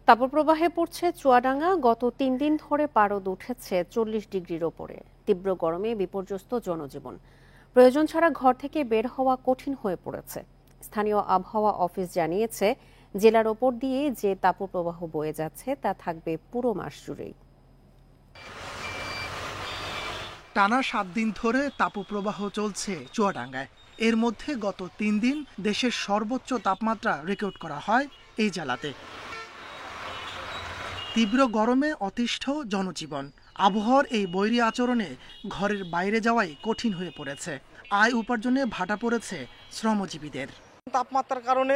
তাপপ্রবাহে পড়ছে চুয়াডাঙ্গা। গত 3 দিন ধরে পারদ উঠেছে 40 ডিগ্রির ওপরে। তীব্র গরমে বিপর্যস্ত জনজীবন। প্রয়োজন ছাড়া ঘর থেকে বের হওয়া কঠিন হয়ে পড়েছে। স্থানীয় আবহাওয়া অফিস জানিয়েছে, জেলার ওপর দিয়ে যে তাপপ্রবাহ বয়ে যাচ্ছে তা থাকবে পুরো মাস জুড়েই। টানা 7 দিন ধরে তাপপ্রবাহ চলছে চুয়াডাঙ্গায়। এর মধ্যে গত 3 দিন দেশের সর্বোচ্চ তাপমাত্রা রেকর্ড করা হয় এই জেলাতে। তীব্র গরমে অতিষ্ঠ জনজীবন। আবহাওয়ার এই বৈরী আচরণে ঘরের বাইরে যাওয়াই কঠিন হয়ে পড়েছে। আয় উপার্জনে ভাটা পড়েছে শ্রমজীবীদের। তাপমাত্রার কারণে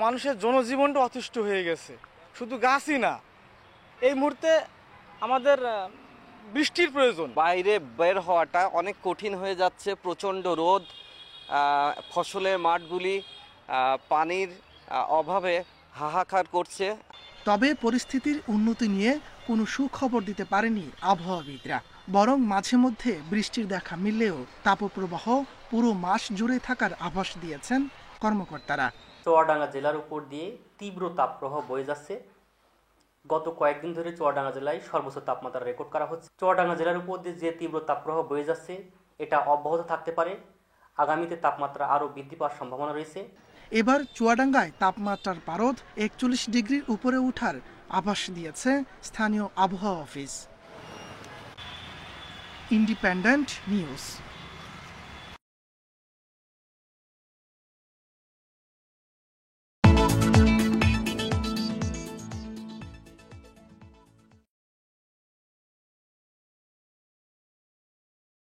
মানুষের জনজীবনটা অতিষ্ঠ হয়ে গেছে। শুধু গাছই না, এই মুহূর্তে আমাদের বৃষ্টির প্রয়োজন। বাইরে বের হওয়াটা অনেক কঠিন হয়ে যাচ্ছে। প্রচণ্ড রোদ, ফসলের মাঠগুলি পানির অভাবে হাহাকার করছে। তবে পরিস্থিতির উন্নতি নিয়ে কোনো সুখবর দিতে পারেনি আবহাওয়াবিদরা। বরং মাঝে মধ্যে বৃষ্টির দেখা মিললেও তাপপ্রবাহ পুরো মাস জুড়ে থাকার আভাস দিয়েছেন কর্মকর্তারা। চুয়াডাঙ্গা জেলার উপর দিয়ে তীব্র তাপপ্রবাহ বয়ে যাচ্ছে। গত কয়েকদিন ধরে চুয়াডাঙ্গা জেলায় সর্বোচ্চ তাপমাত্রা রেকর্ড করা হচ্ছে। চুয়াডাঙ্গা জেলার উপর দিয়ে যে তীব্র তাপপ্রবাহ বয়ে যাচ্ছে, এটা অব্যাহত থাকতে পারে। আগামীতে তাপমাত্রা আরও বৃদ্ধি পাওয়ার সম্ভাবনা রয়েছে। এবার চুয়াডাঙ্গায় তাপমাত্রার পারদ 41 ডিগ্রির উপরে ওঠার আভাস দিয়েছে স্থানীয় আবহাওয়া অফিস। Independent news.